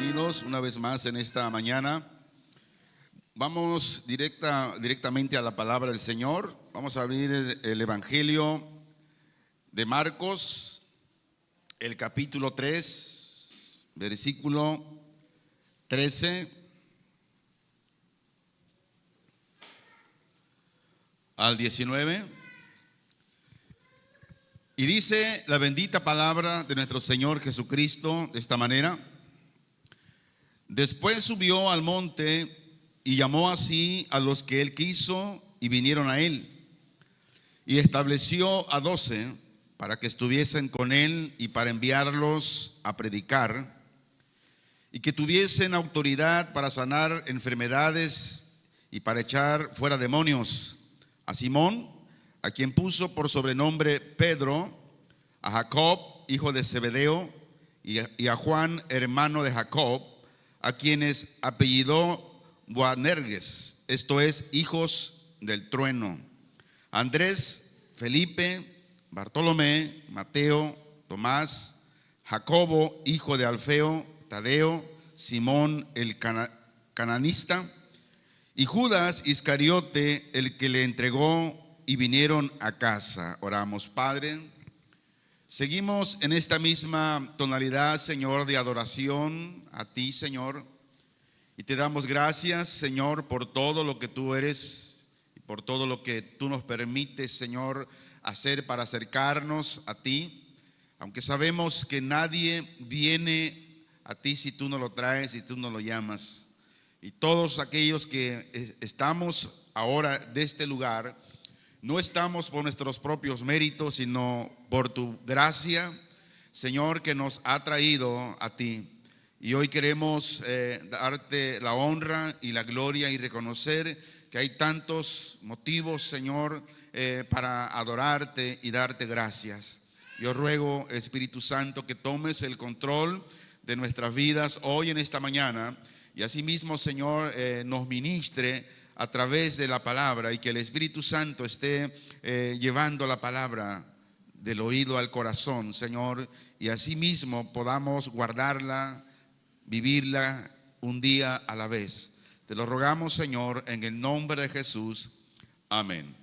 Bienvenidos una vez más en esta mañana. Vamos directamente a la palabra del Señor. Vamos a abrir el Evangelio de Marcos, el capítulo 3, versículo 13 al 19. Y dice la bendita palabra de nuestro Señor Jesucristo de esta manera: después subió al monte y llamó así a los que él quiso y vinieron a él. Y estableció a 12 para que estuviesen con él y para enviarlos a predicar, y que tuviesen autoridad para sanar enfermedades y para echar fuera demonios. A Simón, a quien puso por sobrenombre Pedro, a Jacob, hijo de Zebedeo, y a Juan, hermano de Jacob, a quienes apellidó Boanerges, esto es, hijos del trueno, Andrés, Felipe, Bartolomé, Mateo, Tomás, Jacobo, hijo de Alfeo, Tadeo, Simón el cananista, y Judas Iscariote, el que le entregó, y vinieron a casa. Oramos. Padre, seguimos en esta misma tonalidad, Señor, de adoración a ti, Señor, y te damos gracias, Señor, por todo lo que tú eres y por todo lo que tú nos permites, Señor, hacer para acercarnos a ti, aunque sabemos que nadie viene a ti si tú no lo traes y tú no lo llamas. Y todos aquellos que estamos ahora de este lugar, no estamos por nuestros propios méritos, sino por tu gracia, Señor, que nos ha traído a ti. Y hoy queremos darte la honra y la gloria y reconocer que hay tantos motivos, Señor, para adorarte y darte gracias. Yo ruego, Espíritu Santo, que tomes el control de nuestras vidas hoy en esta mañana, y asimismo, Señor, nos ministre a través de la palabra, y que el Espíritu Santo esté llevando la palabra del oído al corazón, Señor, y asimismo podamos guardarla, vivirla un día a la vez. Te lo rogamos, Señor, en el nombre de Jesús. Amén.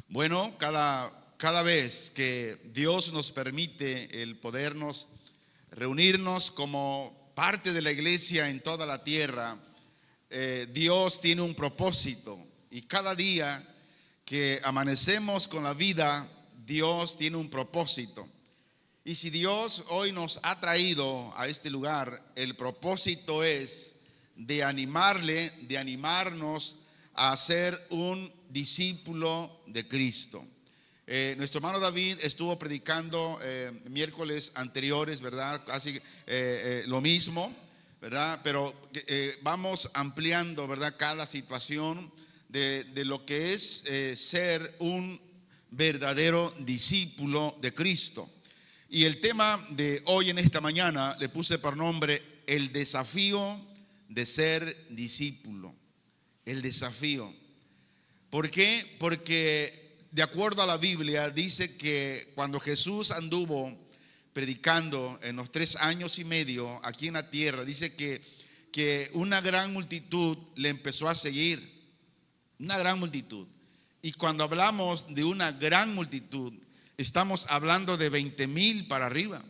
Bueno, cada vez que Dios nos permite el podernos reunirnos como parte de la iglesia en toda la tierra, Dios tiene un propósito, y cada día que amanecemos con la vida, Dios tiene un propósito. Y si Dios hoy nos ha traído a este lugar, el propósito es de animarnos a ser un discípulo de Cristo. Nuestro hermano David estuvo predicando miércoles anteriores, ¿verdad? Casi lo mismo, ¿verdad? Pero vamos ampliando, ¿verdad?, cada situación de lo que es ser un verdadero discípulo de Cristo. Y el tema de hoy en esta mañana le puse por nombre el desafío de ser discípulo. El desafío. ¿Por qué? Porque de acuerdo a la Biblia dice que cuando Jesús anduvo predicando en los 3 años y medio aquí en la tierra, dice que una gran multitud le empezó a seguir. Una gran multitud. Y cuando hablamos de una gran multitud, estamos hablando de 20,000 para arriba,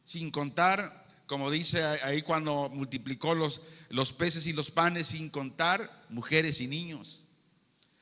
sin contar, como dice ahí cuando multiplicó los peces y los panes, sin contar mujeres y niños.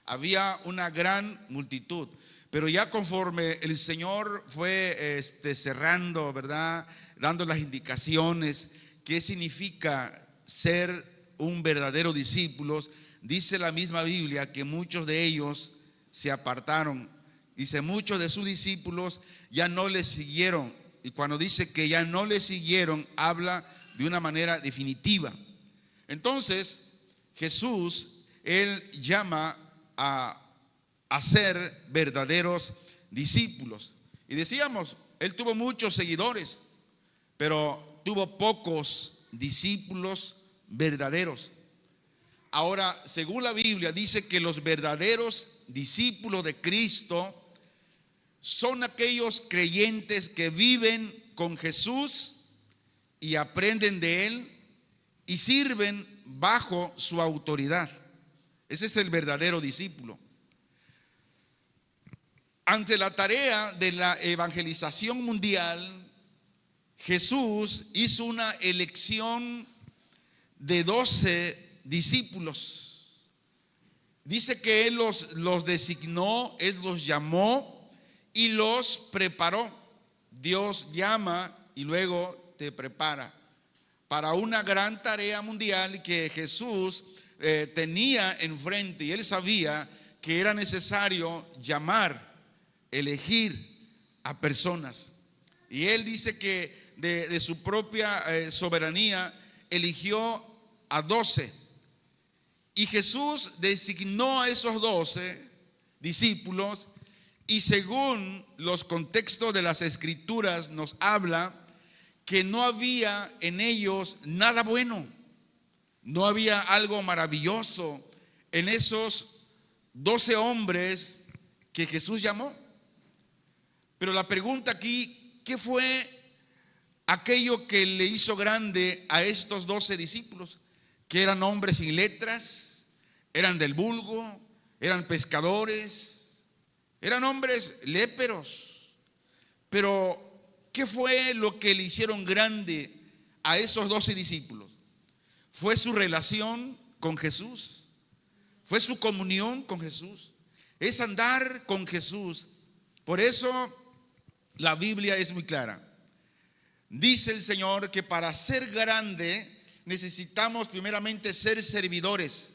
Había una gran multitud, pero ya conforme el Señor fue cerrando, ¿verdad?, dando las indicaciones, qué significa ser un verdadero discípulo, dice la misma Biblia que muchos de ellos se apartaron. Dice, muchos de sus discípulos ya no le siguieron. Y cuando dice que ya no le siguieron, habla de una manera definitiva. Entonces, Jesús, Él llama a ser verdaderos discípulos. Y decíamos, Él tuvo muchos seguidores, pero tuvo pocos discípulos verdaderos. Ahora, según la Biblia, dice que los verdaderos discípulos de Cristo son aquellos creyentes que viven con Jesús y aprenden de Él y sirven bajo su autoridad. Ese es el verdadero discípulo. Ante la tarea de la evangelización mundial, Jesús hizo una elección de 12 discípulos. Dice que Él los designó, Él los llamó y los preparó. Dios llama y luego te prepara para una gran tarea mundial que Jesús tenía enfrente, y Él sabía que era necesario llamar, elegir a personas. Y Él dice que de su propia soberanía eligió a 12. Y Jesús designó a esos 12 discípulos, y según los contextos de las Escrituras nos habla que no había en ellos nada bueno, no había algo maravilloso en esos 12 hombres que Jesús llamó. Pero la pregunta aquí, ¿qué fue aquello que le hizo grande a estos 12 discípulos? Que eran hombres sin letras, eran del vulgo, eran pescadores, eran hombres léperos. Pero ¿qué fue lo que le hicieron grande a esos 12 discípulos? Fue su relación con Jesús, fue su comunión con Jesús, es andar con Jesús. Por eso la Biblia es muy clara. Dice el Señor que para ser grande necesitamos primeramente ser servidores.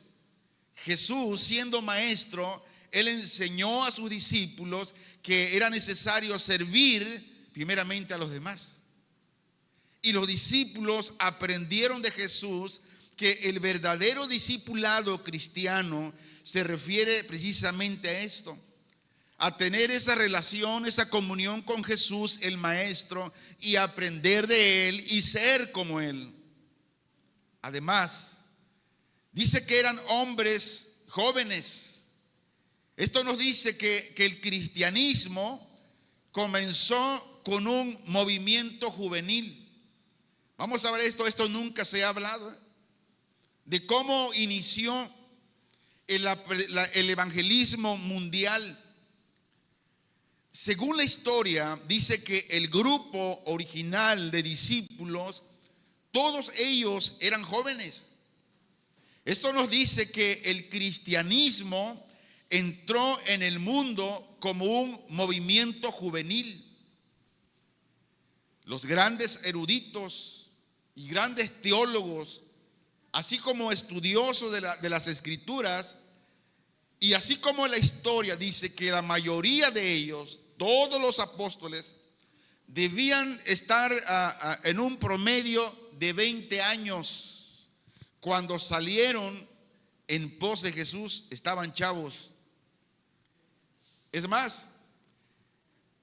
Jesús, siendo maestro, Él enseñó a sus discípulos que era necesario servir primeramente a los demás. Y los discípulos aprendieron de Jesús que el verdadero discipulado cristiano se refiere precisamente a esto, a tener esa relación, esa comunión con Jesús, el Maestro, y aprender de Él y ser como Él. Además, dice que eran hombres jóvenes. Esto nos dice que el cristianismo comenzó con un movimiento juvenil. Vamos a ver esto nunca se ha hablado, de cómo inició el evangelismo mundial. Según la historia, dice que el grupo original de discípulos, todos ellos eran jóvenes. Esto nos dice que el cristianismo entró en el mundo como un movimiento juvenil. Los grandes eruditos y grandes teólogos, así como estudiosos de las Escrituras, y así como la historia dice que la mayoría de ellos, todos los apóstoles, debían estar en un promedio de 20 años. Cuando salieron en pos de Jesús, estaban chavos. Es más,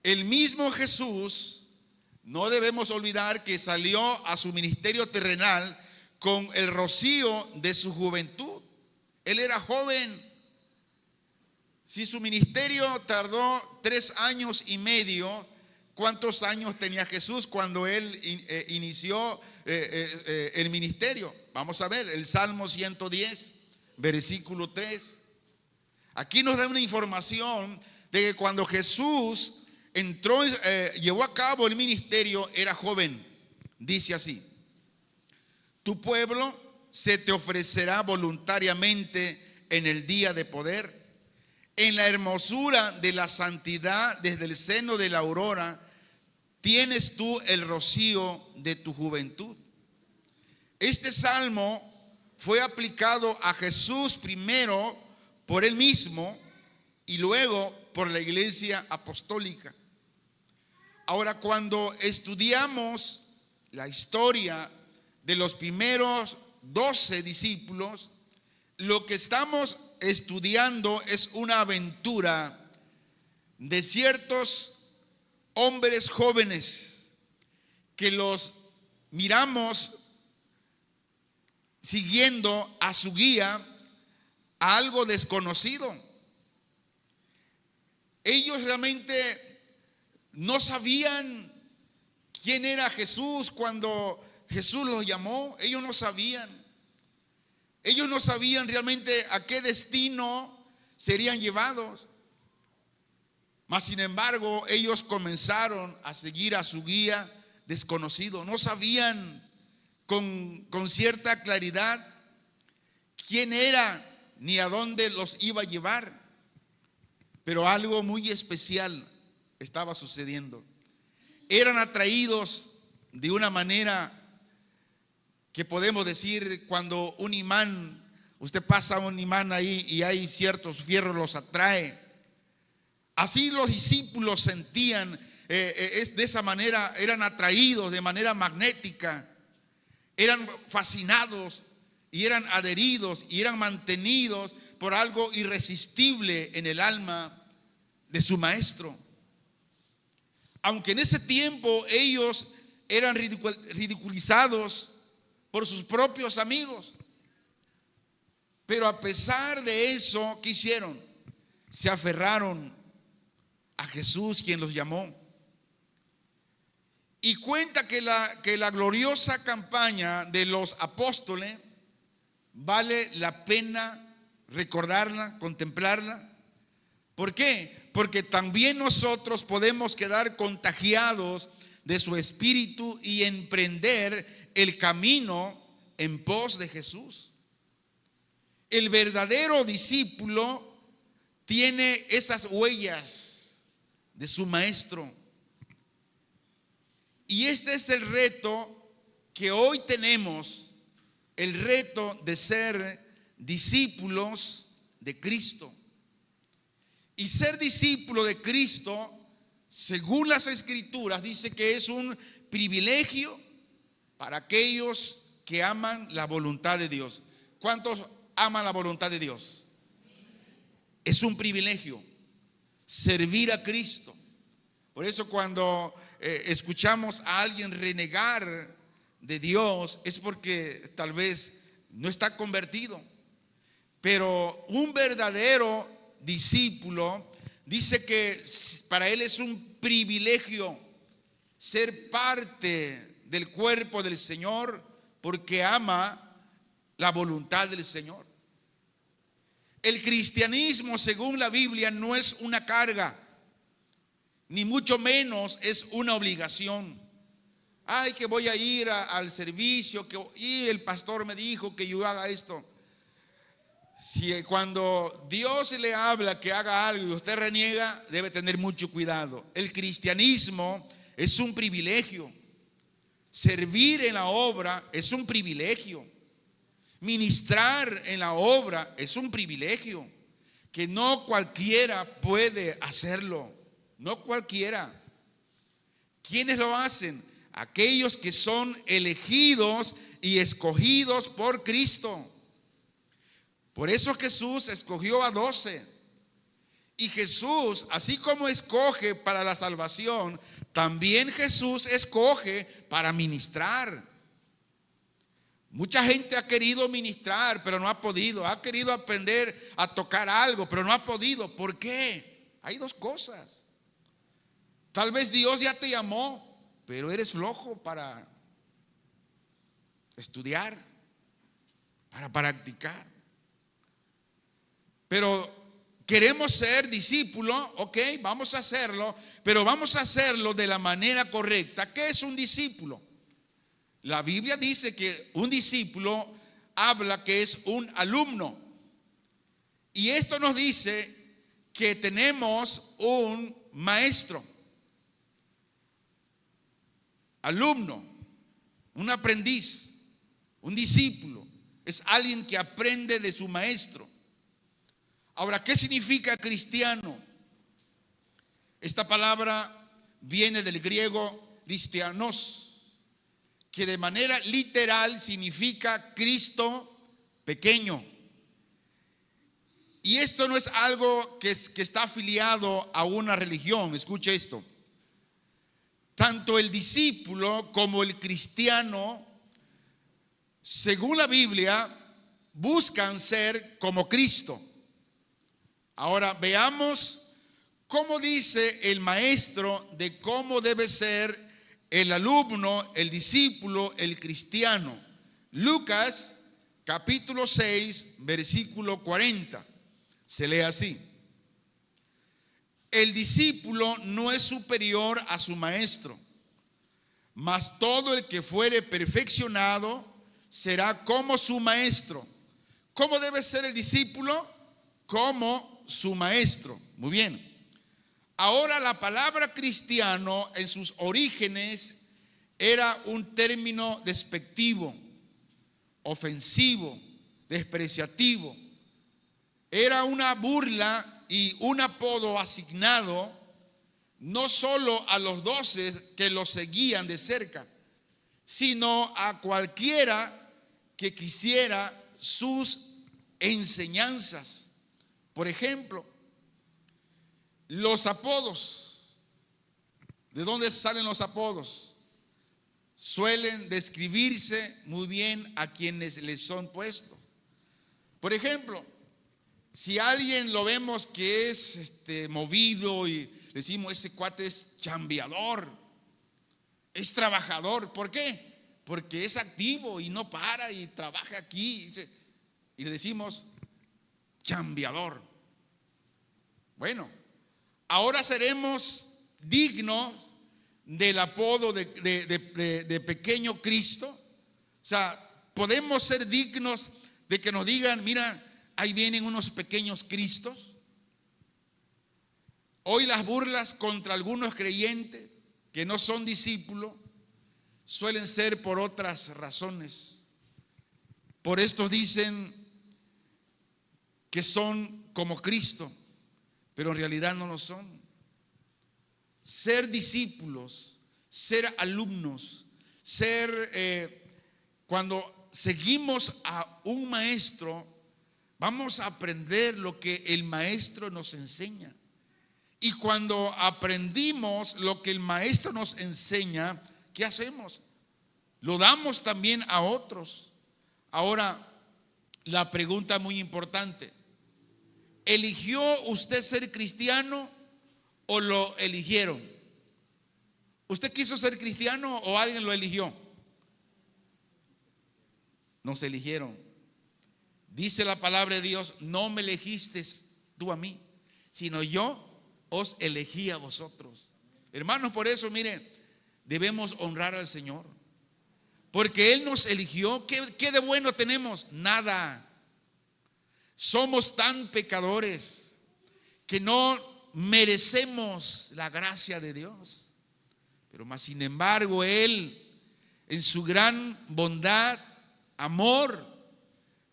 el mismo Jesús, no debemos olvidar que salió a su ministerio terrenal con el rocío de su juventud. Él era joven. Si su ministerio tardó 3 años y medio, ¿cuántos años tenía Jesús cuando Él inició el ministerio? Vamos a ver el Salmo 110, versículo 3. Aquí nos da una información de que cuando Jesús entró, llevó a cabo el ministerio, era joven. Dice así: tu pueblo se te ofrecerá voluntariamente en el día de poder. En la hermosura de la santidad, desde el seno de la aurora, tienes tú el rocío de tu juventud. Este salmo fue aplicado a Jesús primero por él mismo y luego por la iglesia apostólica. Ahora, cuando estudiamos la historia de los primeros 12 discípulos, lo que estamos estudiando es una aventura de ciertos hombres jóvenes que los miramos siguiendo a su guía a algo desconocido. Ellos realmente no sabían quién era Jesús cuando Jesús los llamó. Ellos no sabían. Ellos no sabían realmente a qué destino serían llevados. Mas sin embargo, ellos comenzaron a seguir a su guía desconocido. No sabían con cierta claridad quién era ni a dónde los iba a llevar. Pero algo muy especial estaba sucediendo. Eran atraídos de una manera que podemos decir cuando un imán, usted pasa un imán ahí y hay ciertos fierros, los atrae. Así los discípulos sentían, de esa manera, eran atraídos de manera magnética, eran fascinados y eran adheridos y eran mantenidos por algo irresistible en el alma de su maestro. Aunque en ese tiempo ellos eran ridiculizados por sus propios amigos, pero a pesar de eso, ¿qué hicieron? Se aferraron a Jesús, quien los llamó. Y cuenta que la gloriosa campaña de los apóstoles vale la pena recordarla, contemplarla. ¿Por qué? Porque también nosotros podemos quedar contagiados de su espíritu y emprender el camino en pos de Jesús. El verdadero discípulo tiene esas huellas de su maestro. Y este es el reto que hoy tenemos, el reto de ser discípulos de Cristo. Y ser discípulo de Cristo, según las Escrituras, dice que es un privilegio para aquellos que aman la voluntad de Dios. ¿Cuántos aman la voluntad de Dios? Es un privilegio servir a Cristo. Por eso cuando escuchamos a alguien renegar de Dios, es porque tal vez no está convertido. Pero un verdadero discípulo dice que para él es un privilegio ser parte del cuerpo del Señor porque ama la voluntad del Señor. El cristianismo, según la Biblia, no es una carga, ni mucho menos es una obligación. Ay, que voy a ir al servicio, y el pastor me dijo que yo haga esto. Si cuando Dios le habla que haga algo y usted reniega, debe tener mucho cuidado. El cristianismo es un privilegio. Servir en la obra es un privilegio. Ministrar en la obra es un privilegio que no cualquiera puede hacerlo. No cualquiera. ¿Quiénes lo hacen? Aquellos que son elegidos y escogidos por Cristo. Por eso Jesús escogió a 12. Y Jesús, así como escoge para la salvación, también Jesús escoge para ministrar. Mucha gente ha querido ministrar, pero no ha podido. Ha querido aprender a tocar algo, pero no ha podido. ¿Por qué? Hay dos cosas. Tal vez Dios ya te llamó, pero eres flojo para estudiar, para practicar. Pero queremos ser discípulos, ok, vamos a hacerlo, pero vamos a hacerlo de la manera correcta. ¿Qué es un discípulo? La Biblia dice que un discípulo habla que es un alumno. Y esto nos dice que tenemos un maestro, alumno, un aprendiz, un discípulo. Es alguien que aprende de su maestro. Ahora, ¿qué significa cristiano? Esta palabra viene del griego cristianos, que de manera literal significa Cristo pequeño. Y esto no es algo que está afiliado a una religión. Escuche esto. Tanto el discípulo como el cristiano, según la Biblia, buscan ser como Cristo. Ahora veamos cómo dice el maestro de cómo debe ser el alumno, el discípulo, el cristiano. Lucas capítulo 6, versículo 40. Se lee así: el discípulo no es superior a su maestro, mas todo el que fuere perfeccionado será como su maestro. ¿Cómo debe ser el discípulo? Como su maestro. Muy bien. Ahora, la palabra cristiano en sus orígenes era un término despectivo, ofensivo, despreciativo. Era una burla y un apodo asignado no solo a los 12 que los seguían de cerca, sino a cualquiera que quisiera sus enseñanzas. Por ejemplo, los apodos. ¿De dónde salen los apodos? Suelen describirse muy bien a quienes les son puestos. Por ejemplo, si alguien lo vemos que es movido y decimos, ese cuate es chambeador, es trabajador. ¿Por qué? Porque es activo y no para y trabaja aquí. Y le decimos chambeador. Bueno, ahora seremos dignos del apodo de pequeño Cristo. O sea, podemos ser dignos de que nos digan, mira, ahí vienen unos pequeños Cristos. Hoy las burlas contra algunos creyentes que no son discípulos suelen ser por otras razones. Por estos dicen que son como Cristo, pero en realidad no lo son. Ser discípulos, ser alumnos, cuando seguimos a un maestro, vamos a aprender lo que el maestro nos enseña. Y cuando aprendimos lo que el maestro nos enseña, ¿qué hacemos? Lo damos también a otros. Ahora, la pregunta muy importante: ¿eligió usted ser cristiano o lo eligieron? ¿Usted quiso ser cristiano o alguien lo eligió? Nos eligieron. Dice la palabra de Dios: no me elegiste tú a mí, sino yo os elegí a vosotros. Hermanos, por eso, mire, debemos honrar al Señor, porque Él nos eligió. ¿Qué de bueno tenemos? Nada. Somos tan pecadores que no merecemos la gracia de Dios. Pero más sin embargo, Él, en su gran bondad, amor,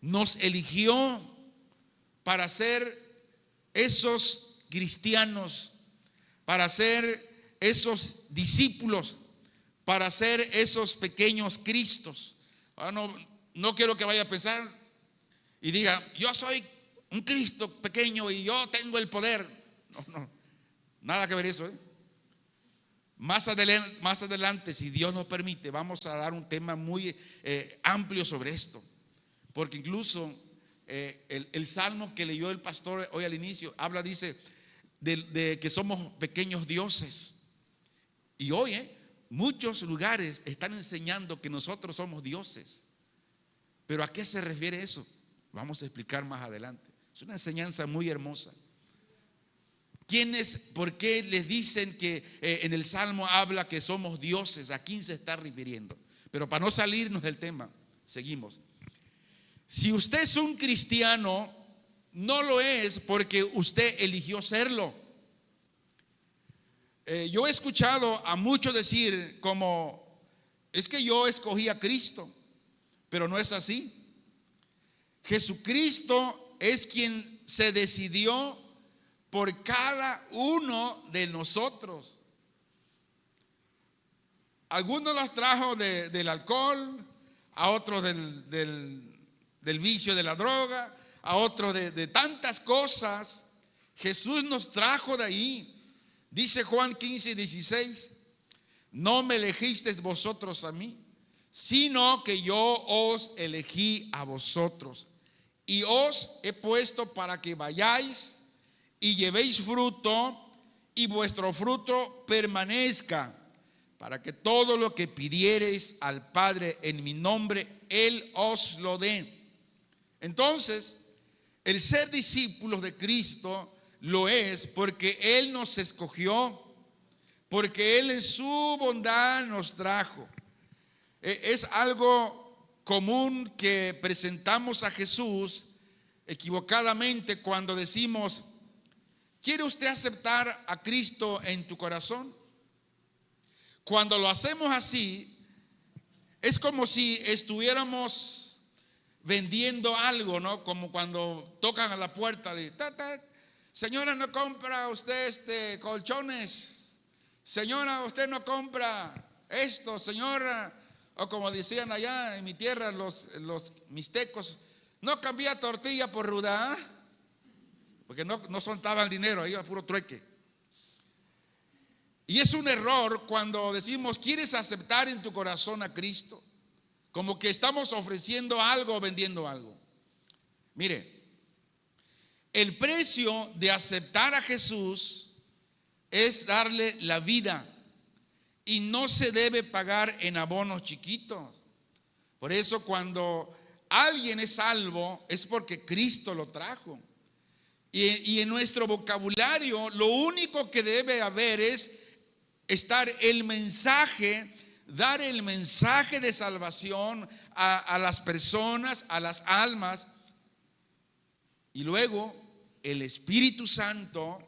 nos eligió para ser esos cristianos, para ser esos discípulos, para ser esos pequeños Cristos. No quiero que vaya a pensar y diga, yo soy un Cristo pequeño y yo tengo el poder. No, nada que ver eso. Más adelante, si Dios nos permite, vamos a dar un tema muy amplio sobre esto, porque incluso el salmo que leyó el pastor hoy al inicio dice de que somos pequeños dioses. Y hoy muchos lugares están enseñando que nosotros somos dioses. Pero ¿a qué se refiere eso? Vamos a explicar más adelante. Es una enseñanza muy hermosa. ¿Por qué les dicen que en el Salmo habla que somos dioses? ¿A quién se está refiriendo? Pero para no salirnos del tema, seguimos. Si usted es un cristiano, no lo es porque usted eligió serlo. Yo he escuchado a muchos decir como, es que yo escogí a Cristo, pero no es así. Jesucristo es quien se decidió por cada uno de nosotros. Algunos los trajo del alcohol, a otros del vicio de la droga, a otros de tantas cosas. Jesús nos trajo de ahí. Dice Juan 15:16: no me elegisteis vosotros a mí, sino que yo os elegí a vosotros, y os he puesto para que vayáis y llevéis fruto, y vuestro fruto permanezca, para que todo lo que pidiereis al Padre en mi nombre, Él os lo dé. Entonces, el ser discípulos de Cristo lo es porque Él nos escogió, porque Él en su bondad nos trajo. Es algo común que presentamos a Jesús equivocadamente cuando decimos: ¿quiere usted aceptar a Cristo en tu corazón? Cuando lo hacemos así, es como si estuviéramos vendiendo algo, ¿no? Como cuando tocan a la puerta y señora, ¿no compra usted colchones? Señora, ¿usted no compra esto? Señora, o como decían allá en mi tierra los mixtecos, ¿no cambia tortilla por ruda? Porque no soltaban dinero, ahí iba puro trueque. Y es un error cuando decimos: ¿quieres aceptar en tu corazón a Cristo? Como que estamos ofreciendo algo o vendiendo algo. Mire, el precio de aceptar a Jesús es darle la vida, y no se debe pagar en abonos chiquitos. Por eso cuando alguien es salvo es porque Cristo lo trajo. Y en nuestro vocabulario lo único que debe haber es estar el mensaje, dar el mensaje de salvación a las personas, a las almas. Y luego el Espíritu Santo,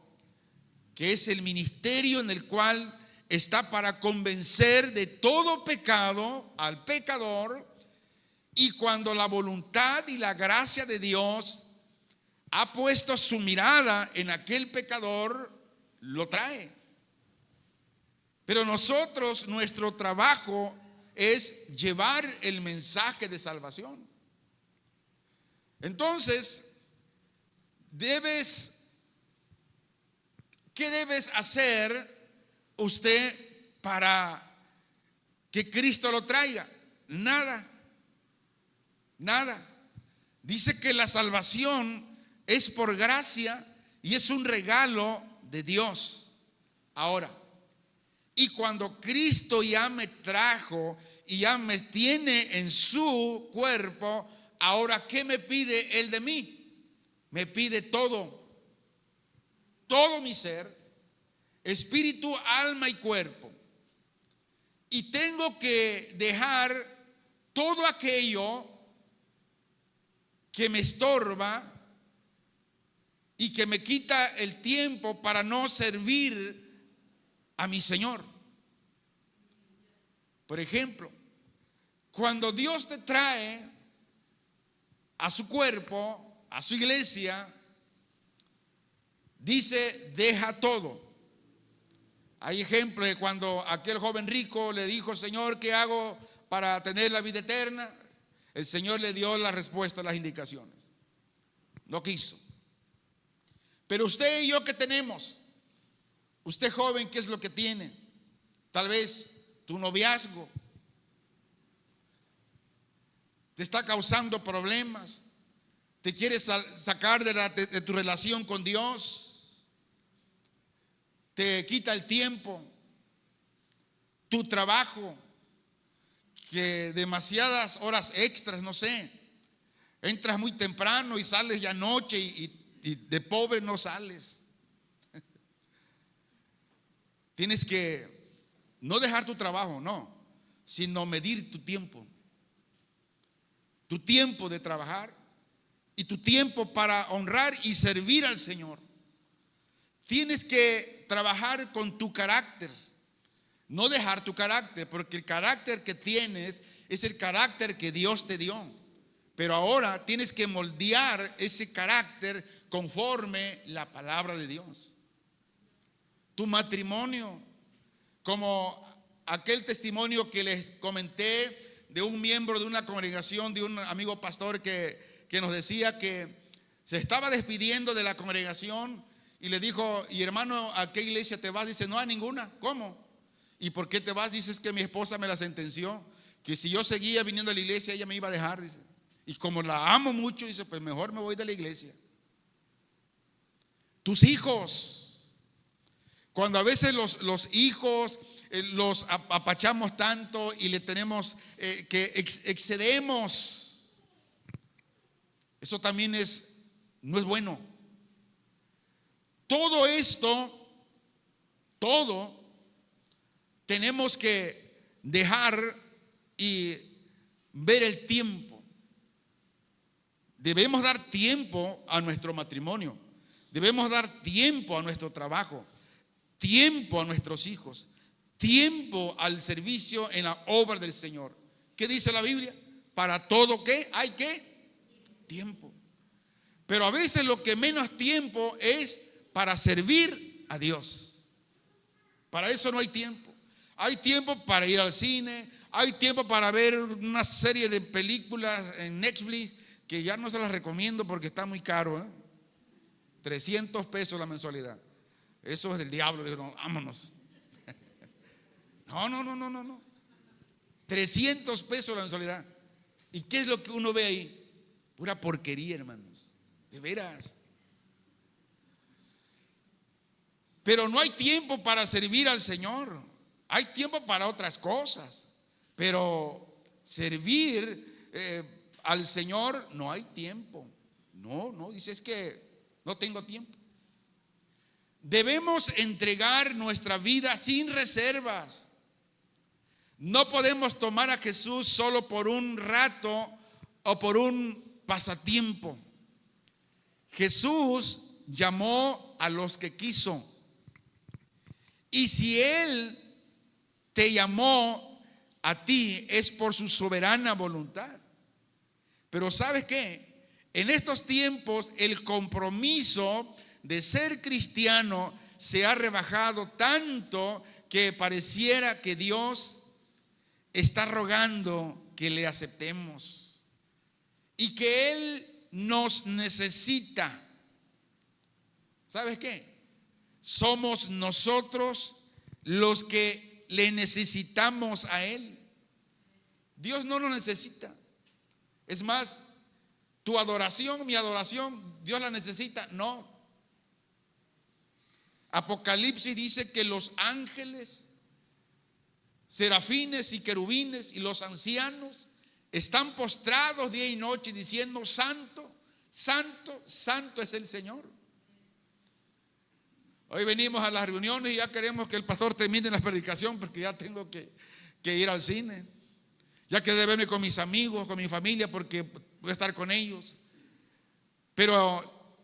que es el ministerio en el cual está para convencer de todo pecado al pecador. Y cuando la voluntad y la gracia de Dios ha puesto su mirada en aquel pecador, lo trae. Pero nosotros, nuestro trabajo es llevar el mensaje de salvación. Entonces, ¿qué debes hacer usted para que Cristo lo traiga? Nada. Dice que la salvación es por gracia y es un regalo de Dios. Ahora, y cuando Cristo ya me trajo y ya me tiene en su cuerpo, ahora ¿qué me pide Él de mí? Me pide todo mi ser, espíritu, alma y cuerpo. Y tengo que dejar todo aquello que me estorba y que me quita el tiempo para no servir a mi Señor. Por ejemplo, cuando Dios te trae a su cuerpo, a su iglesia, dice: deja todo. Hay ejemplos de cuando aquel joven rico le dijo: Señor, ¿qué hago para tener la vida eterna? El Señor le dio la respuesta, las indicaciones. No quiso. Pero usted y yo, ¿qué tenemos? Usted joven, ¿qué es lo que tiene? Tal vez tu noviazgo te está causando problemas, te quieres sacar de tu relación con Dios, te quita el tiempo, tu trabajo, que demasiadas horas extras, no sé, entras muy temprano y sales ya noche y de pobre no sales. Tienes que no dejar tu trabajo, no, sino medir tu tiempo de trabajar y tu tiempo para honrar y servir al Señor. Tienes que trabajar con tu carácter, no dejar tu carácter, porque el carácter que tienes es el carácter que Dios te dio. Pero ahora tienes que moldear ese carácter conforme la palabra de Dios. Tu matrimonio, como aquel testimonio que les comenté de un miembro de una congregación, de un amigo pastor que nos decía que se estaba despidiendo de la congregación y le dijo: y hermano, ¿a qué iglesia te vas? Dice: no, a ninguna. ¿Cómo? ¿Y por qué te vas? Dices: que mi esposa me la sentenció, que si yo seguía viniendo a la iglesia ella me iba a dejar, dice. Y como la amo mucho, dice, pues mejor me voy de la iglesia. Tus hijos, cuando a veces los hijos los apachamos tanto y le tenemos que excedemos Eso también no es bueno. Todo esto, todo, tenemos que dejar y ver el tiempo. Debemos dar tiempo a nuestro matrimonio. Debemos dar tiempo a nuestro trabajo, tiempo a nuestros hijos, tiempo al servicio en la obra del Señor. ¿Qué dice la Biblia? Para todo, ¿qué? Hay ¿qué? Tiempo. Pero a veces lo que menos tiempo es para servir a Dios. Para eso no hay tiempo. Hay tiempo para ir al cine, hay tiempo para ver una serie de películas en Netflix que ya no se las recomiendo porque está muy caro, 300 pesos la mensualidad. Eso es del diablo. Digo, no, vámonos. No. 300 pesos la mensualidad. ¿Y qué es lo que uno ve ahí? Pura porquería, hermanos. De veras. Pero no hay tiempo para servir al Señor. Hay tiempo para otras cosas. Pero servir al Señor no hay tiempo. No, dice es que no tengo tiempo. Debemos entregar nuestra vida sin reservas. No podemos tomar a Jesús solo por un rato o por un pasatiempo. Jesús llamó a los que quiso. Y si Él te llamó a ti, es por su soberana voluntad. Pero ¿sabes qué? En estos tiempos el compromiso de ser cristiano se ha rebajado tanto que pareciera que Dios está rogando que le aceptemos y que Él nos necesita. ¿Sabes qué? Somos nosotros los que le necesitamos a Él. Dios no nos necesita. Es más, tu adoración, mi adoración, ¿Dios la necesita? No. Apocalipsis dice que los ángeles, serafines y querubines y los ancianos están postrados día y noche diciendo: santo, santo, santo es el Señor. Hoy venimos a las reuniones y ya queremos que el pastor termine la predicación porque ya tengo que ir al cine. Ya que de verme con mis amigos, con mi familia, porque voy a estar con ellos. Pero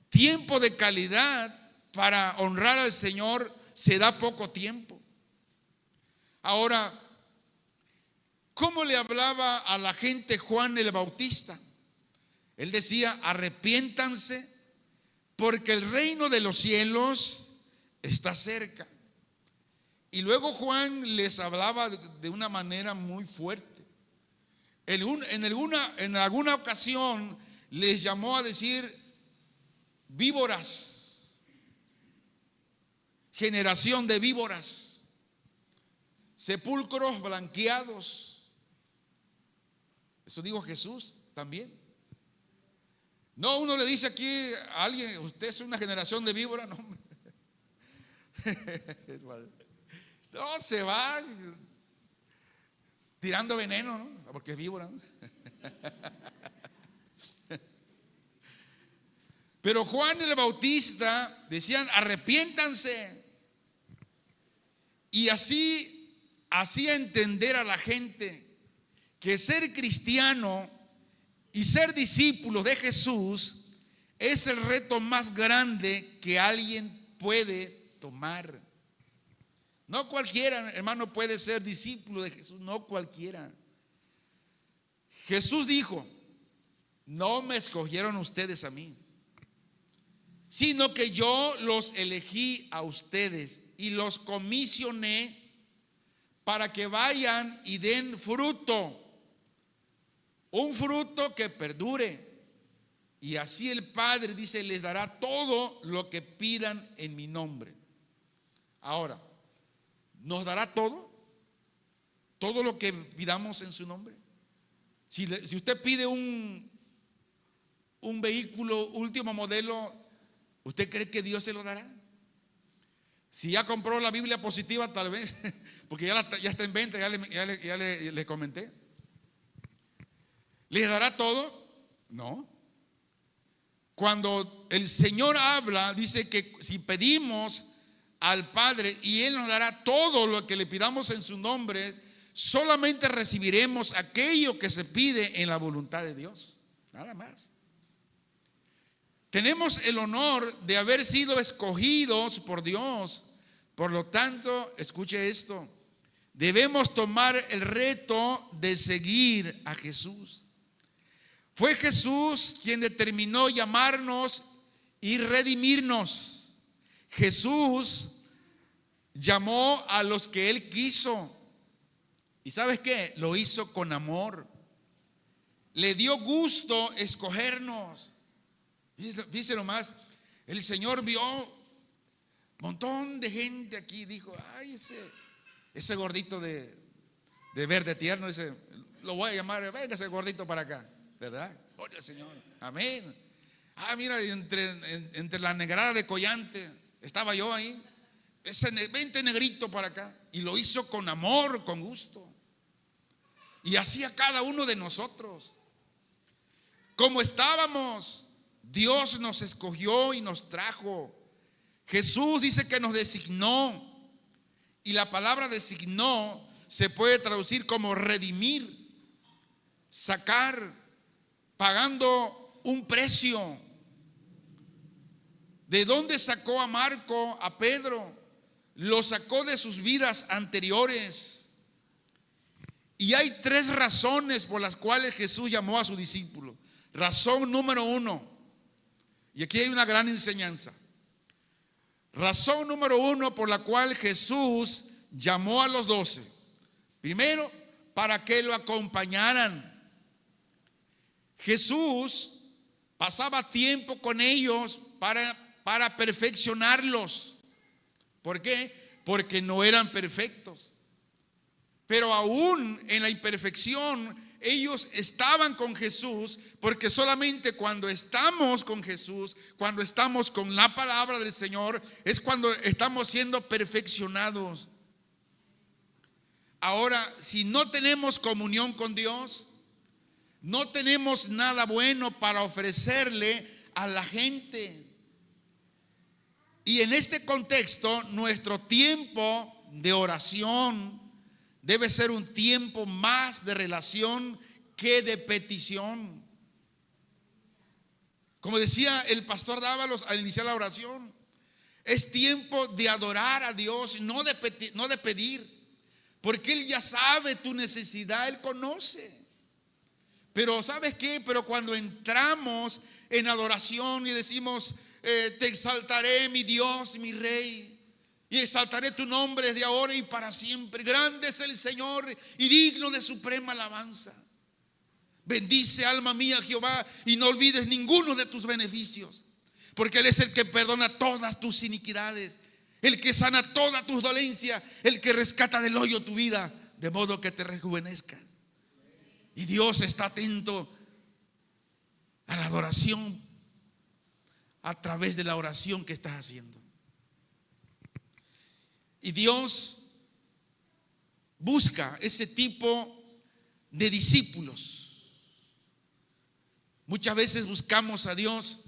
tiempo de calidad para honrar al Señor se da poco tiempo. Ahora, ¿cómo le hablaba a la gente Juan el Bautista? Él decía: arrepiéntanse porque el reino de los cielos está cerca. Y luego Juan les hablaba de una manera muy fuerte. En alguna ocasión les llamó a decir: víboras, generación de víboras, sepulcros blanqueados. Eso dijo Jesús también. No, uno le dice aquí a alguien: usted es una generación de víboras. No, no, se va tirando veneno, ¿no? Porque es víbora, ¿no? Pero Juan el Bautista decían: arrepiéntanse. Y así hacía entender a la gente que ser cristiano y ser discípulos de Jesús es el reto más grande que alguien puede tomar. No cualquiera, hermano, puede ser discípulo de Jesús, no cualquiera. Jesús dijo: no me escogieron ustedes a mí, sino que yo los elegí a ustedes y los comisioné para que vayan y den fruto, un fruto que perdure. Y así el Padre, dice, les dará todo lo que pidan en mi nombre. Ahora, ¿nos dará todo? ¿Todo lo que pidamos en su nombre? Si usted pide un vehículo último modelo, ¿usted cree que Dios se lo dará? Si ya compró la Biblia positiva, tal vez, porque ya está en venta, ya le comenté. ¿Les dará todo? No. Cuando el Señor habla, dice que si pedimos al Padre y Él nos dará todo lo que le pidamos en su nombre, solamente recibiremos aquello que se pide en la voluntad de Dios, nada más. Tenemos el honor de haber sido escogidos por Dios. Por lo tanto, escuche esto, debemos tomar el reto de seguir a Jesús. Fue Jesús quien determinó llamarnos y redimirnos. Jesús llamó a los que Él quiso. ¿Y sabes qué? Lo hizo con amor. Le dio gusto escogernos. Fíjese nomás, el Señor vio un montón de gente aquí. Dijo, ay, ese gordito de verde tierno, ese, lo voy a llamar, venga ese gordito para acá, ¿verdad? Gloria al Señor, amén. Ah, mira, entre la negrada de Collante estaba yo ahí. Vente negrito para acá. Y lo hizo con amor, con gusto. Y así a cada uno de nosotros. Como estábamos, Dios nos escogió y nos trajo. Jesús dice que nos designó. Y la palabra designó se puede traducir como redimir, sacar, pagando un precio. ¿De dónde sacó a Marco, a Pedro? Lo sacó de sus vidas anteriores. Y hay 3 razones por las cuales Jesús llamó a sus discípulos. Razón número 1, y aquí hay una gran enseñanza. Razón número 1 por la cual Jesús llamó a los 12. Primero, para que lo acompañaran. Jesús pasaba tiempo con ellos para perfeccionarlos. ¿Por qué? Porque no eran perfectos. Pero aún en la imperfección, ellos estaban con Jesús, porque solamente cuando estamos con Jesús, cuando estamos con la palabra del Señor, es cuando estamos siendo perfeccionados. Ahora, si no tenemos comunión con Dios, no tenemos nada bueno para ofrecerle a la gente. Y en este contexto, nuestro tiempo de oración debe ser un tiempo más de relación que de petición. Como decía el pastor Dávalos al iniciar la oración, es tiempo de adorar a Dios, no de pedir, porque Él ya sabe tu necesidad, Él conoce. Pero ¿sabes qué? Pero cuando entramos en adoración y decimos, te exaltaré, mi Dios, mi Rey, y exaltaré tu nombre desde ahora y para siempre. Grande es el Señor y digno de suprema alabanza. Bendice, alma mía, Jehová, y no olvides ninguno de tus beneficios, porque Él es el que perdona todas tus iniquidades, el que sana todas tus dolencias, el que rescata del hoyo tu vida, de modo que te rejuvenezcas. Y Dios está atento a la adoración a través de la oración que estás haciendo. Y Dios busca ese tipo de discípulos. Muchas veces buscamos a Dios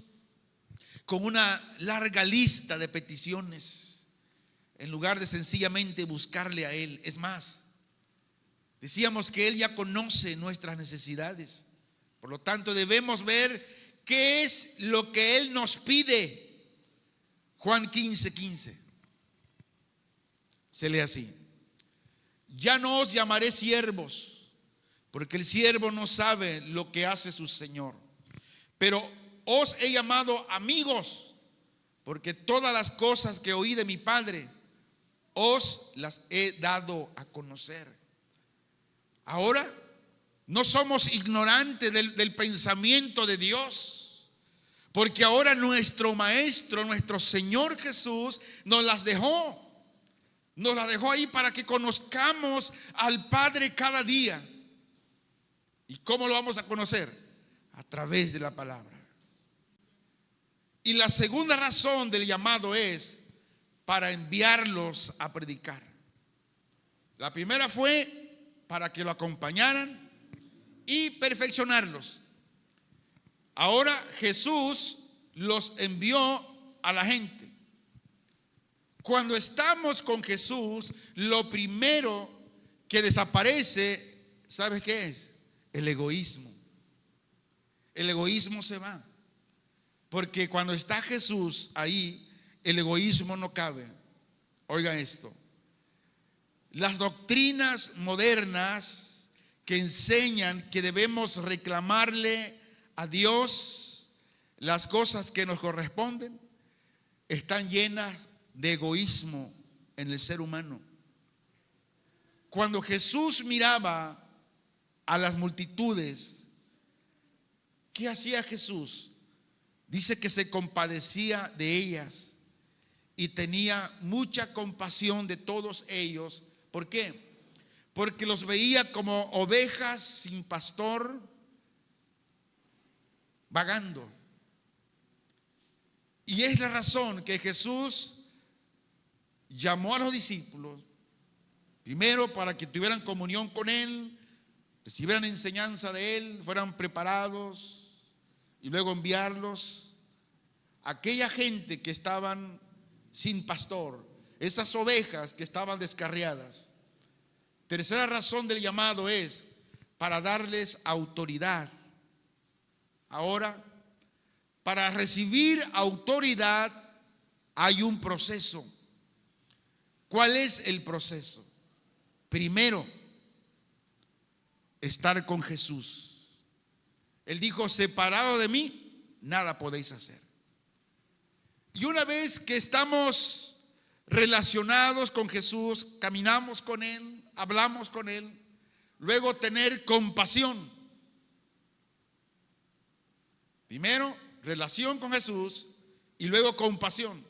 con una larga lista de peticiones, en lugar de sencillamente buscarle a Él. Es más, decíamos que Él ya conoce nuestras necesidades. Por lo tanto, debemos ver qué es lo que Él nos pide. Juan 15:15. Se lee así: ya no os llamaré siervos, porque el siervo no sabe lo que hace su señor, pero os he llamado amigos, porque todas las cosas que oí de mi Padre os las he dado a conocer. Ahora no somos ignorantes del pensamiento de Dios, porque ahora nuestro Maestro, nuestro Señor Jesús nos las dejó. Nos la dejó ahí para que conozcamos al Padre cada día. ¿Y cómo lo vamos a conocer? A través de la palabra. Y la segunda razón del llamado es para enviarlos a predicar. La primera fue para que lo acompañaran y perfeccionarlos. Ahora Jesús los envió a la gente. Cuando estamos con Jesús, lo primero que desaparece, ¿sabes qué es? El egoísmo. El egoísmo se va. Porque cuando está Jesús ahí, el egoísmo no cabe. Oiga esto. Las doctrinas modernas que enseñan que debemos reclamarle a Dios las cosas que nos corresponden, están llenas de egoísmo en el ser humano. Cuando Jesús miraba a las multitudes, ¿qué hacía Jesús? Dice que se compadecía de ellas y tenía mucha compasión de todos ellos. ¿Por qué? Porque los veía como ovejas sin pastor, vagando. Y es la razón que Jesús llamó a los discípulos, primero para que tuvieran comunión con Él, recibieran enseñanza de Él, fueran preparados, y luego enviarlos a aquella gente que estaban sin pastor, esas ovejas que estaban descarriadas. Tercera razón del llamado es para darles autoridad. Ahora, para recibir autoridad hay un proceso. ¿Cuál es el proceso? Primero, estar con Jesús. Él dijo: separado de mí, nada podéis hacer. Y una vez que estamos relacionados con Jesús, caminamos con Él, hablamos con Él, luego tener compasión. Primero, relación con Jesús y luego compasión.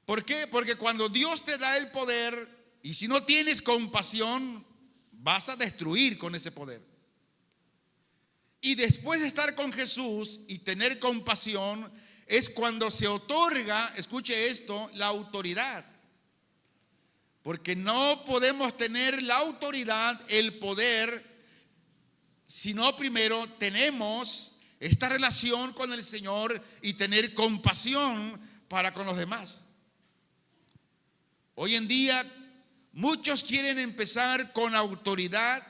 ¿Por qué? Porque cuando Dios te da el poder, y si no tienes compasión, vas a destruir con ese poder. Y después de estar con Jesús y tener compasión, es cuando se otorga, escuche esto, la autoridad. Porque no podemos tener la autoridad, el poder, si no primero tenemos esta relación con el Señor y tener compasión para con los demás. Hoy en día muchos quieren empezar con autoridad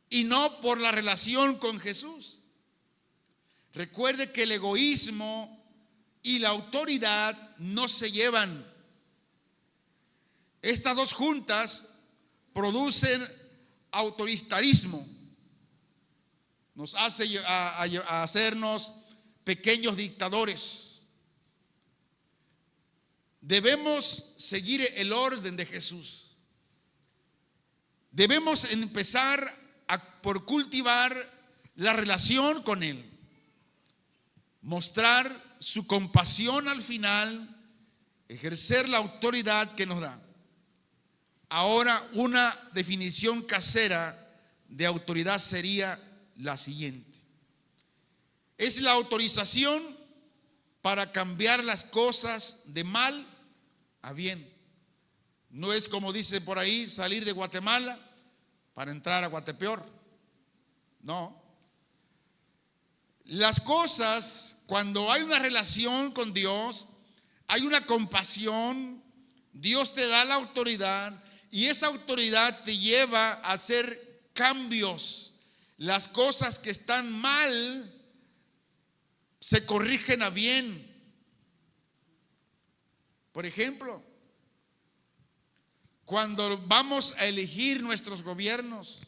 y no por la relación con Jesús. Recuerde que el egoísmo y la autoridad no se llevan. Estas dos juntas producen autoritarismo. Nos hace a hacernos pequeños dictadores. Debemos seguir el orden de Jesús. Debemos empezar por cultivar la relación con Él. Mostrar su compasión al final, ejercer la autoridad que nos da. Ahora, una definición casera de autoridad sería la siguiente: es la autorización para cambiar las cosas de mal a bien. No es, como dice por ahí, salir de Guatemala para entrar a Guatepeor. No. Las cosas, cuando hay una relación con Dios, hay una compasión, Dios te da la autoridad y esa autoridad te lleva a hacer cambios. Las cosas que están mal se corrigen a bien. Por ejemplo, cuando vamos a elegir nuestros gobiernos,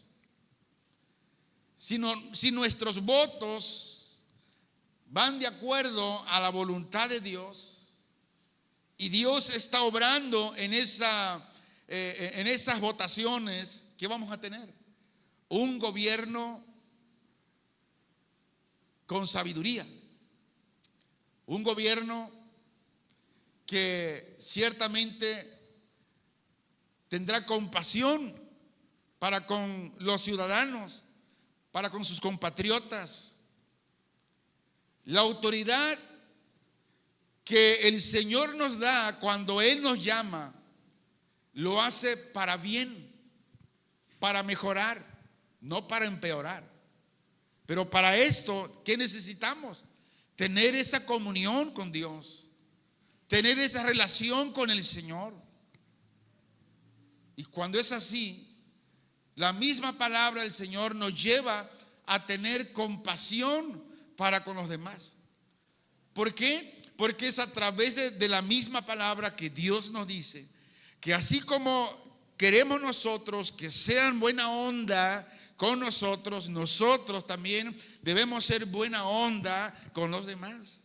si nuestros votos van de acuerdo a la voluntad de Dios y Dios está obrando en esas votaciones, ¿qué vamos a tener? Un gobierno con sabiduría, un gobierno que ciertamente tendrá compasión para con los ciudadanos, para con sus compatriotas. La autoridad que el Señor nos da cuando Él nos llama, lo hace para bien, para mejorar, no para empeorar. Pero para esto, ¿qué necesitamos? Tener esa comunión con Dios, tener esa relación con el Señor. Y cuando es así, la misma palabra del Señor nos lleva a tener compasión para con los demás. ¿Por qué? Porque es a través de la misma palabra que Dios nos dice que así como queremos nosotros que sean buena onda con nosotros, nosotros también debemos ser buena onda con los demás.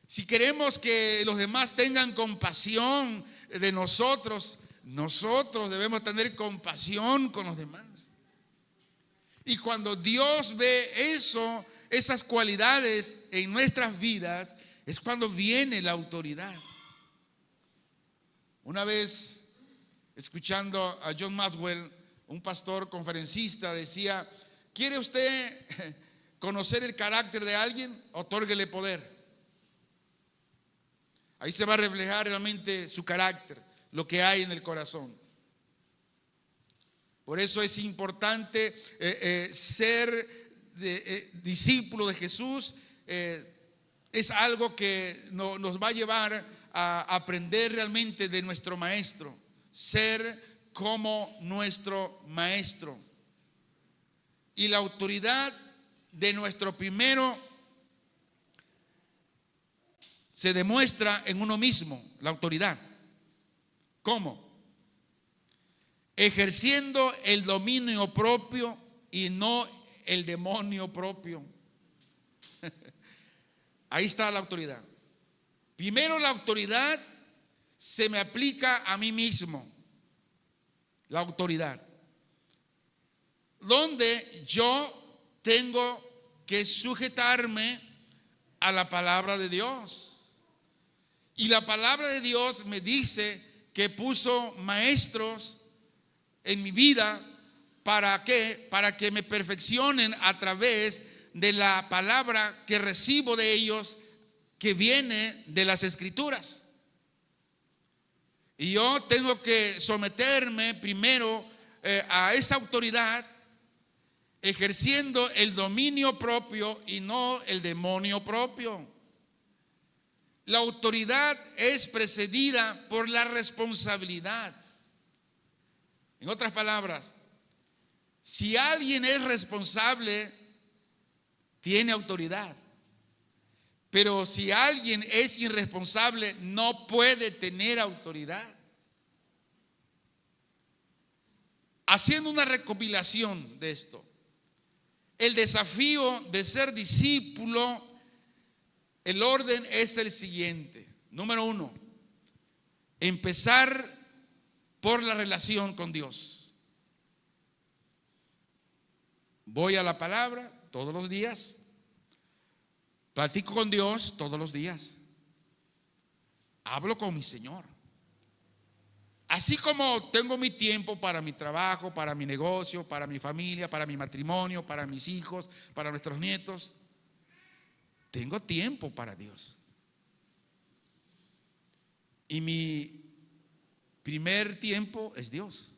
Si queremos que los demás tengan compasión de nosotros, nosotros debemos tener compasión con los demás. Y cuando Dios ve eso, esas cualidades en nuestras vidas, es cuando viene la autoridad. Una vez, escuchando a John Maxwell, un pastor conferencista, decía: ¿quiere usted conocer el carácter de alguien? Otórguele poder. Ahí se va a reflejar realmente su carácter, lo que hay en el corazón. Por eso es importante ser discípulo de Jesús. Es algo que nos va a llevar a aprender realmente de nuestro maestro, ser como nuestro maestro. Y la autoridad de nuestro primero se demuestra en uno mismo, la autoridad. ¿Cómo? Ejerciendo el dominio propio y no el demonio propio. Ahí está la autoridad. Primero, la autoridad se me aplica a mí mismo. La autoridad, donde yo tengo que sujetarme a la palabra de Dios. Y la palabra de Dios me dice que puso maestros en mi vida. ¿Para qué? Para que me perfeccionen a través de la palabra que recibo de ellos, que viene de las Escrituras. Y yo tengo que someterme primero a esa autoridad, ejerciendo el dominio propio y no el demonio propio. La autoridad es precedida por la responsabilidad. En otras palabras, si alguien es responsable, tiene autoridad. Pero si alguien es irresponsable, no puede tener autoridad. Haciendo una recopilación de esto, el desafío de ser discípulo, el orden es el siguiente. Número 1, empezar por la relación con Dios. Voy a la palabra todos los días. Platico con Dios todos los días. Hablo con mi Señor. Así como tengo mi tiempo para mi trabajo, para mi negocio, para mi familia, para mi matrimonio, para mis hijos, para nuestros nietos, tengo tiempo para Dios. Y mi primer tiempo es Dios.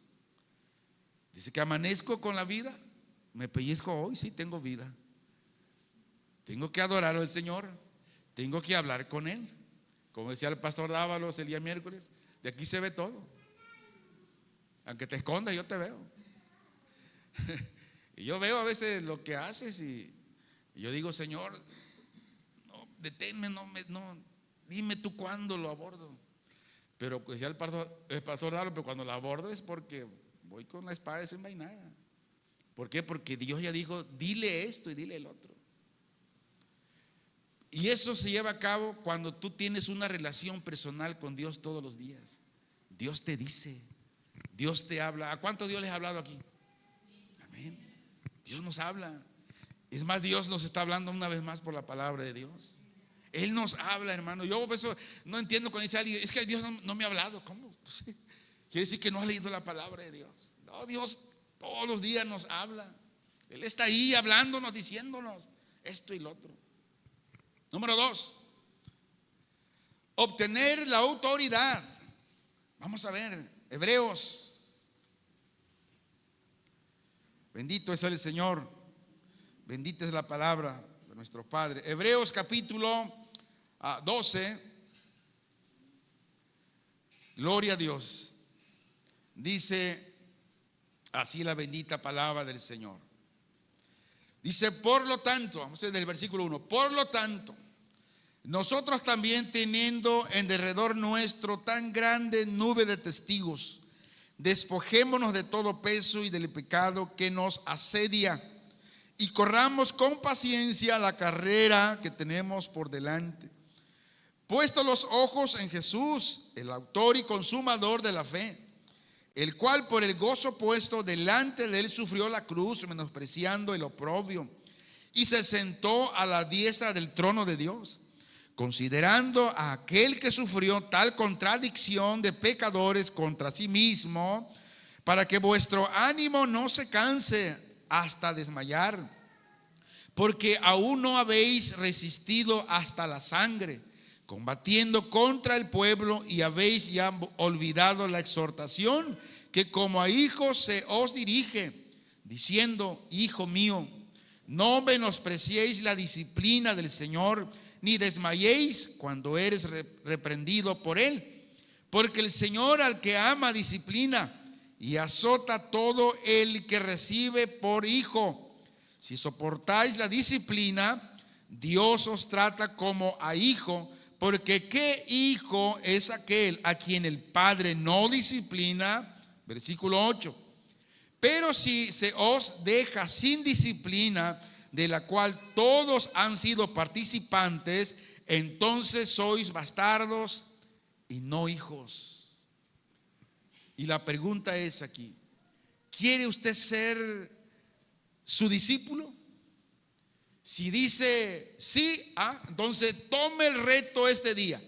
Dice que amanezco con la vida, me pellizco hoy, sí tengo vida. Tengo que adorar al Señor, tengo que hablar con Él. Como decía el pastor Dávalos el día miércoles, de aquí se ve todo. Aunque te escondas, yo te veo. Y yo veo a veces lo que haces y yo digo: Señor, no, deténme, no, dime tú cuándo lo abordo. Pero decía el pastor Dávalos, pero cuando lo abordo es porque voy con la espada desenvainada. ¿Por qué? Porque Dios ya dijo: dile esto y dile el otro. Y eso se lleva a cabo cuando tú tienes una relación personal con Dios todos los días. Dios te dice, Dios te habla. ¿A cuánto Dios les ha hablado aquí? Amén. Dios nos habla. Es más, Dios nos está hablando una vez más por la palabra de Dios. Él nos habla, hermano. Yo eso no entiendo cuando dice alguien: es que Dios no me ha hablado. ¿Cómo? Pues, quiere decir que no has leído la palabra de Dios. No, Dios todos los días nos habla. Él está ahí hablándonos, diciéndonos esto y lo otro. Número 2, obtener la autoridad. Vamos a ver, Hebreos. Bendito es el Señor. Bendita es la palabra de nuestro Padre. Hebreos capítulo 12. Gloria a Dios. Dice así la bendita palabra del Señor. Dice, por lo tanto, vamos a ver del versículo 1. Por lo tanto, nosotros también, teniendo en derredor nuestro tan grande nube de testigos, despojémonos de todo peso y del pecado que nos asedia, y corramos con paciencia la carrera que tenemos por delante, puesto los ojos en Jesús, el autor y consumador de la fe, el cual por el gozo puesto delante de él sufrió la cruz, menospreciando el oprobio, y se sentó a la diestra del trono de Dios. Considerando a aquel que sufrió tal contradicción de pecadores contra sí mismo, para que vuestro ánimo no se canse hasta desmayar, porque aún no habéis resistido hasta la sangre, combatiendo contra el pueblo, y habéis ya olvidado la exhortación que como a hijos se os dirige, diciendo, hijo mío, no menospreciéis la disciplina del Señor, ni desmayéis cuando eres reprendido por él, porque el Señor al que ama disciplina y azota todo el que recibe por hijo. Si soportáis la disciplina, Dios os trata como a hijo, porque ¿qué hijo es aquel a quien el Padre no disciplina? Versículo 8. Pero si se os deja sin disciplina, de la cual todos han sido participantes, entonces sois bastardos y no hijos. Y la pregunta es aquí, ¿quiere usted ser su discípulo? Si dice sí, entonces tome el reto este día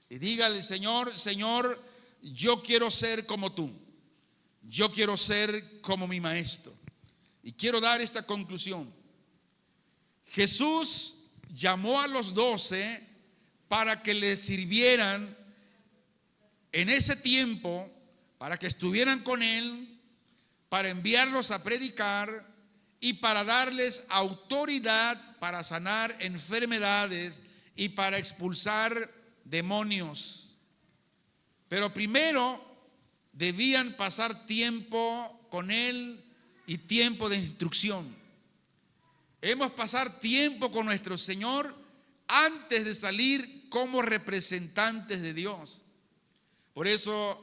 y dígale, Señor, Señor, yo quiero ser como tú, yo quiero ser como mi maestro. Y quiero dar esta conclusión. Jesús llamó a los 12 para que le sirvieran en ese tiempo, para que estuvieran con él, para enviarlos a predicar y para darles autoridad para sanar enfermedades y para expulsar demonios. Pero primero debían pasar tiempo con él y tiempo de instrucción. Hemos pasar tiempo con nuestro Señor antes de salir como representantes de Dios. Por eso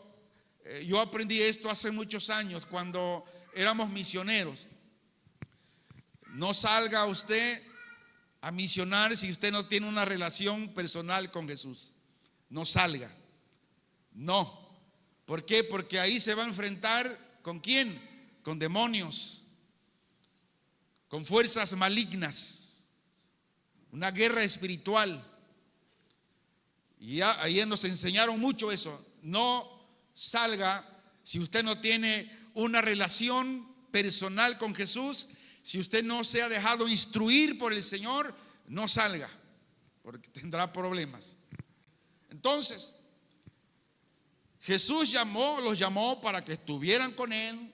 yo aprendí esto hace muchos años cuando éramos misioneros. No salga usted a misionar si usted no tiene una relación personal con Jesús. No salga. No. ¿Por qué? Porque ahí se va a enfrentar ¿con quién? Con demonios, con fuerzas malignas, una guerra espiritual. Y ahí nos enseñaron mucho eso. No salga si usted no tiene una relación personal con Jesús, si usted no se ha dejado instruir por el Señor, no salga, porque tendrá problemas. Entonces, Jesús los llamó para que estuvieran con él,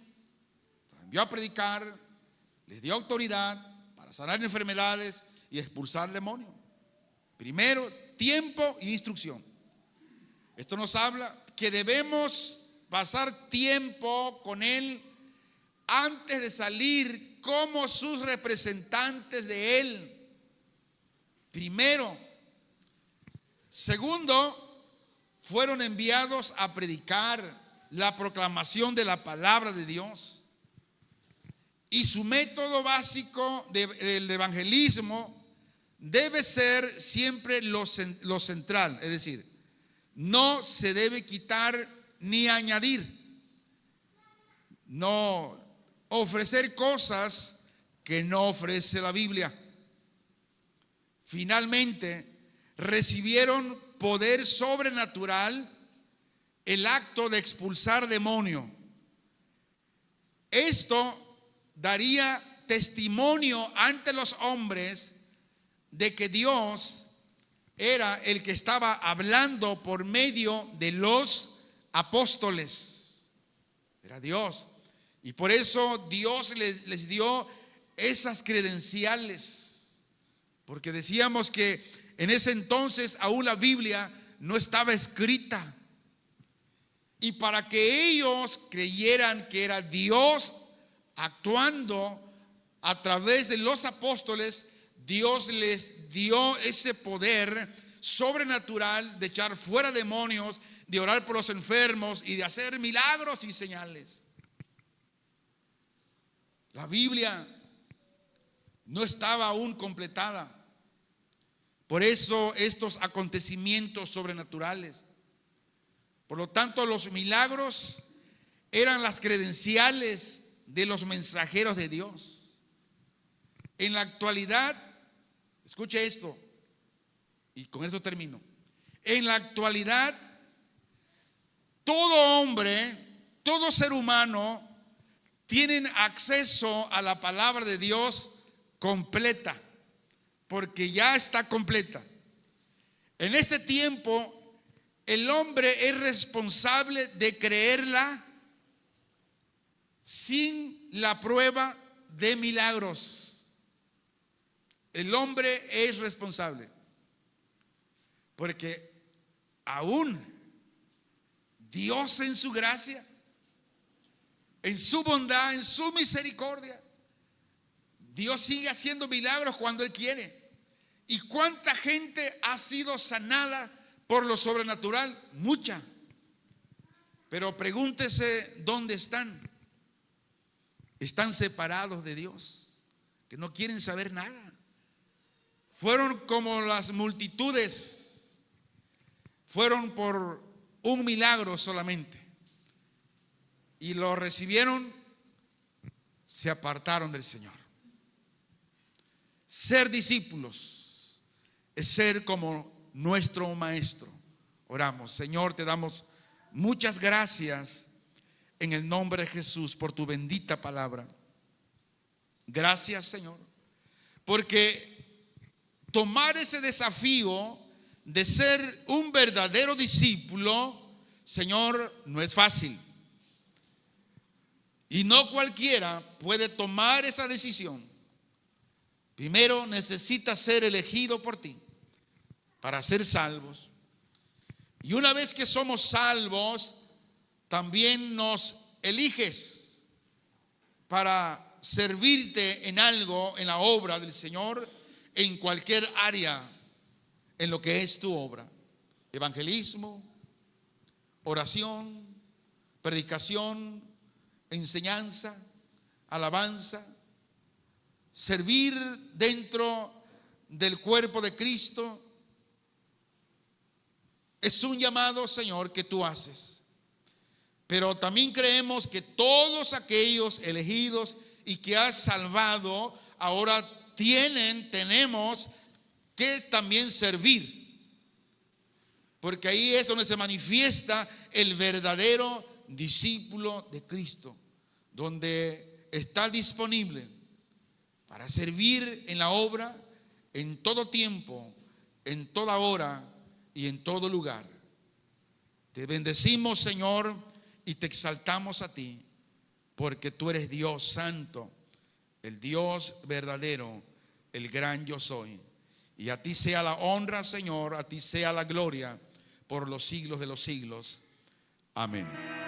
envió a predicar, les dio autoridad para sanar enfermedades y expulsar demonios. Primero, tiempo e instrucción. Esto nos habla que debemos pasar tiempo con él antes de salir como sus representantes de él. Primero. Segundo, fueron enviados a predicar la proclamación de la palabra de Dios. Y su método básico del evangelismo debe ser siempre lo central, es decir, no se debe quitar ni añadir, no ofrecer cosas que no ofrece la Biblia. Finalmente, recibieron poder sobrenatural, el acto de expulsar demonios. Esto daría testimonio ante los hombres de que Dios era el que estaba hablando por medio de los apóstoles. Era Dios. Y por eso Dios les dio esas credenciales, porque decíamos que en ese entonces aún la Biblia no estaba escrita. Y para que ellos creyeran que era Dios actuando a través de los apóstoles, Dios les dio ese poder sobrenatural de echar fuera demonios, de orar por los enfermos y de hacer milagros y señales. La Biblia no estaba aún completada. Por eso estos acontecimientos sobrenaturales. Por lo tanto, los milagros eran las credenciales de los mensajeros de Dios. En la actualidad, escuche esto, y con esto termino. En la actualidad, todo hombre, todo ser humano, tienen acceso a la palabra de Dios completa, porque ya está completa. En este tiempo, el hombre es responsable de creerla sin la prueba de milagros. El hombre es responsable, porque aún Dios en su gracia, en su bondad, en su misericordia, Dios sigue haciendo milagros cuando Él quiere. ¿Y cuánta gente ha sido sanada por lo sobrenatural? Mucha. Pero pregúntese dónde están. Están separados de Dios, que no quieren saber nada. Fueron como las multitudes, fueron por un milagro solamente, y lo recibieron, se apartaron del Señor. Ser discípulos es ser como nuestro Maestro. Oramos. Señor, te damos muchas gracias en el nombre de Jesús por tu bendita palabra. Gracias, Señor, porque tomar ese desafío de ser un verdadero discípulo, Señor, no es fácil. Y no cualquiera puede tomar esa decisión. Primero necesita ser elegido por ti para ser salvos. Y una vez que somos salvos, también nos eliges para servirte en algo, en la obra del Señor, en cualquier área, en lo que es tu obra. Evangelismo, oración, predicación, enseñanza, alabanza, servir dentro del cuerpo de Cristo. Es un llamado, Señor, que tú haces. Pero también creemos que todos aquellos elegidos y que has salvado, ahora tenemos que también servir. Porque ahí es donde se manifiesta el verdadero discípulo de Cristo, donde está disponible para servir en la obra en todo tiempo, en toda hora y en todo lugar. Te bendecimos, Señor, y te exaltamos a ti, porque tú eres Dios santo, el Dios verdadero, el gran yo soy. Y a ti sea la honra, Señor, a ti sea la gloria por los siglos de los siglos. Amén.